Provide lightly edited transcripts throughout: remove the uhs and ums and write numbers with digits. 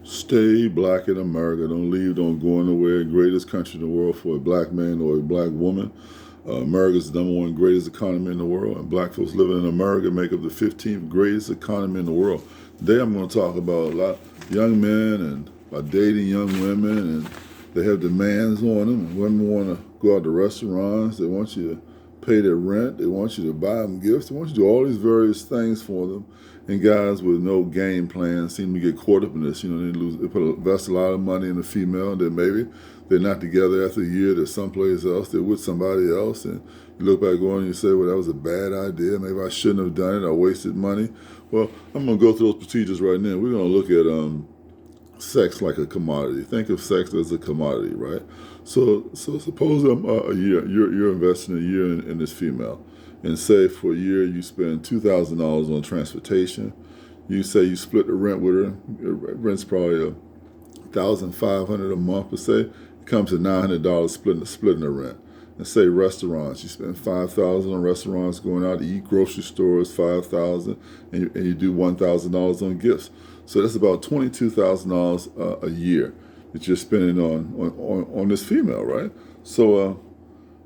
Stay black in America. Don't leave. Don't go anywhere. Greatest country in the world for a black man or a black woman. America's the number one greatest economy in the world, and black folks living in America make up the 15th greatest economy in the world. Today I'm going to talk about a lot of young men and about dating young women, and they have demands on them. And women want to go out to restaurants. They want you to pay their rent. They want you to buy them gifts. They want you to do all these various things for them. And guys with no game plan seem to get caught up in this. You know, they invest a lot of money in a female, and then maybe they're not together after a year. They're someplace else. They're with somebody else, and you look back on and you say, well, that was a bad idea. Maybe I shouldn't have done it. I wasted money. Well, I'm going to go through those procedures right now. We're going to look at sex like a commodity. Think of sex as a commodity, right? So suppose a year, you're investing a year in this female. And say for a year you spend $2,000 on transportation. You say you split the rent with her. Rent's probably $1,500 a month per se. It comes to $900 splitting the rent. And say restaurants, you spend $5,000 on restaurants, going out to eat, grocery stores $5,000, and you do $1,000 on gifts. So that's about $22,000 a year that you're spending on this female, right? So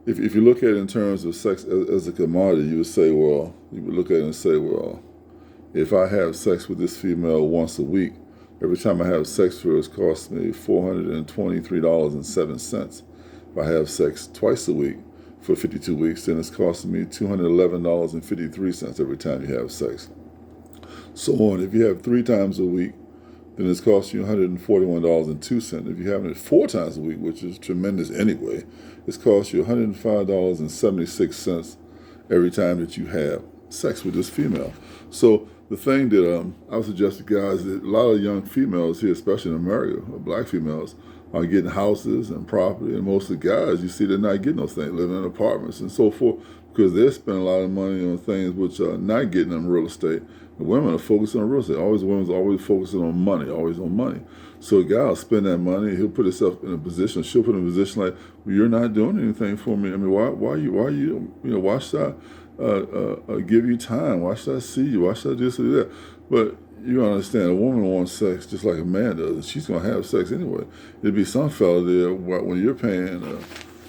if you look at it in terms of sex as a commodity, you would look at it and say, well, if I have sex with this female once a week, every time I have sex with her, it costs me $423.07. If I have sex twice a week for 52 weeks, then it's costing me $211.53 every time you have sex. So on. If you have 3 times a week, then it's costing you $141.02. If you're having it 4 times a week, which is tremendous anyway, it's cost you $105.76 every time that you have sex with this female. So the thing that I would suggest to guys is that a lot of young females here, especially in America, black females, are getting houses and property, and most of the guys, you see, they're not getting those things, living in apartments and so forth, because they're spending a lot of money on things which are not getting them real estate. The women are focusing on real estate. Women's always focusing on money, always on money. So a guy will spend that money. He'll put himself in a position. She'll put him in a position like, well, you're not doing anything for me. I mean, why should I give you time? Why should I see you? Why should I do this or that? But you understand, a woman wants sex just like a man does, and she's gonna have sex anyway. There'd be some fella there when you're paying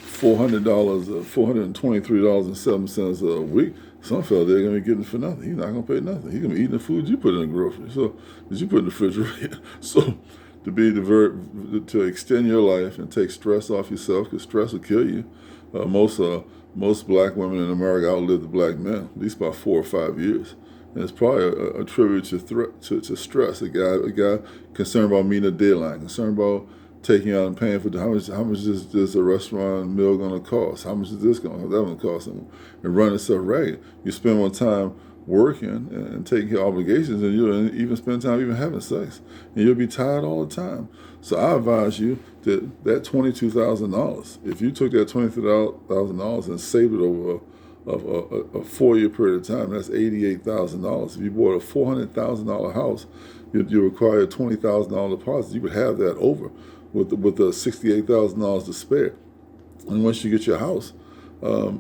$423.07 a week. Some fella they're gonna be getting for nothing. He's not gonna pay nothing. He's gonna be eating the food you put in the grocery. So that you put in the refrigerator. So to extend your life and take stress off yourself, because stress will kill you. Most black women in America outlive the black men, at least about 4 or 5 years. And it's probably a tribute to stress. A guy concerned about meeting a deadline, concerned about taking out and paying for how much is this a restaurant meal going to cost? How much is this going to cost? And running stuff right. You spend more time working and taking care of obligations, and you'll even spend time even having sex, and you'll be tired all the time. So I advise you that $22,000, if you took that $22,000 and saved it over a 4-year period of time, that's $88,000. If you bought a $400,000 house, you require a $20,000 deposit. You would have that over with the $68,000 to spare. And once you get your house, how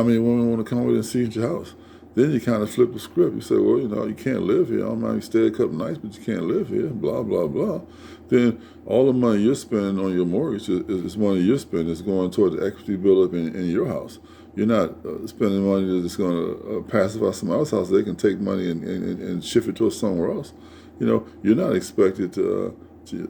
many women want to come over and see your house? Then you kind of flip the script. You say, well, you can't live here. I don't mind you stay a couple nights, but you can't live here, blah, blah, blah. Then all the money you're spending on your mortgage is money you're spending is going toward the equity buildup in your house. You're not spending money that's going to pacify somebody else's house. They can take money and shift it to somewhere else. You're not expected to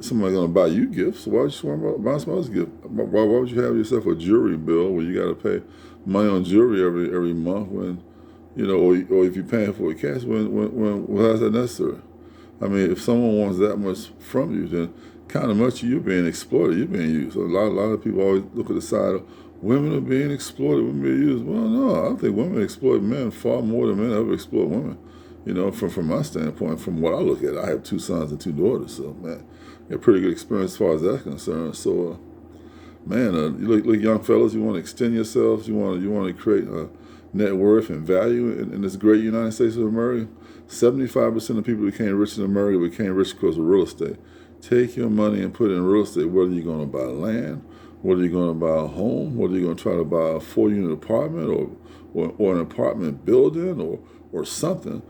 somebody going to buy you gifts. So why would you want to buy somebody else's gift? Why would you have yourself a jewelry bill where you got to pay money on jewelry every month when, or if you're paying for it cash, when how's that necessary? I mean, if someone wants that much from you, then kind of much you're being exploited, you're being used. So a lot of people always look at the side of women are being exploited, women being used. Well, no, I think women exploit men far more than men ever exploit women. From my standpoint, from what I look at, I have 2 sons and 2 daughters, so man, a pretty good experience as far as that's concerned. So, you look young fellas, you want to extend yourselves, you want to create net worth and value in this great United States of America. 75% of people who became rich in America became rich because of real estate. Take your money and put it in real estate, whether you're going to buy land, whether you're going to buy a home, whether you're going to try to buy a 4-unit apartment or an apartment building or something.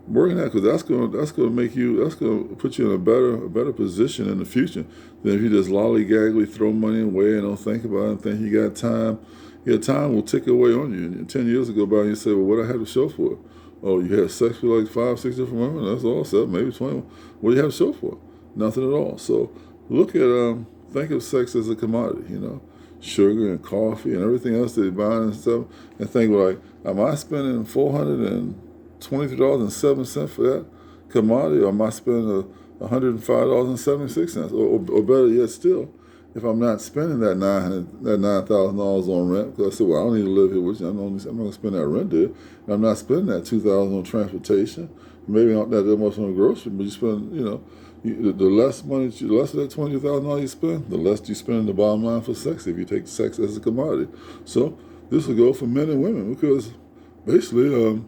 Working out, because that's gonna make you, that's gonna put you in a better position in the future than if you just lollygaggly throw money away and don't think about it and think you got time. Your time will tick away on you. And 10 years ago by, and you say, well, what I have to show for it? Oh, you had sex with like 5, 6 different women. That's all, 7, maybe 20. What do you have to show for it? Nothing at all. So look at think of sex as a commodity. Sugar and coffee and everything else that you're buying and stuff, and think like, am I spending $423.07 for that commodity, or am I spending $105.76? Or better yet still, if I'm not spending that $9,000 on rent, because I said, well, I don't need to live here with you. I'm not going to spend that rent there. And I'm not spending that $2,000 on transportation. Maybe not that much on grocery, but you spend, the less money, the less of that $22,000 you spend, the less you spend in the bottom line for sex if you take sex as a commodity. So this will go for men and women, because basically,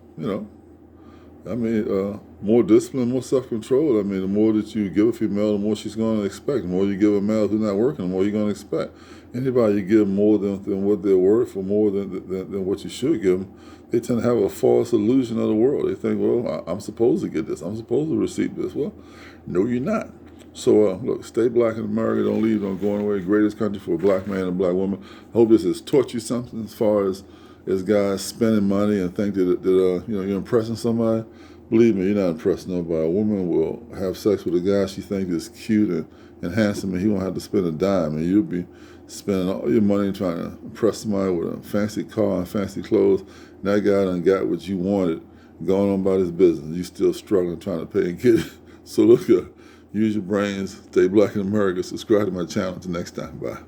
more discipline, more self-control. The more that you give a female, the more she's going to expect. The more you give a male who's not working, the more you're going to expect. Anybody you give more than what they're worth, or more than what you should give them, they tend to have a false illusion of the world. They think, well, I'm supposed to get this. I'm supposed to receive this. Well, no, you're not. So, look, stay black in America. Don't leave. Don't go anywhere. Greatest country for a black man and a black woman. I hope this has taught you something as far as guys spending money and think that you're impressing somebody. Believe me, you're not impressing nobody. A woman will have sex with a guy she thinks is cute and handsome, and he won't have to spend a dime, and you'll be spending all your money trying to impress somebody with a fancy car and fancy clothes. And that guy done got what you wanted, going on about his business. You still struggling trying to pay and get it. So look, use your brains, stay black in America, subscribe to my channel. Until next time, bye.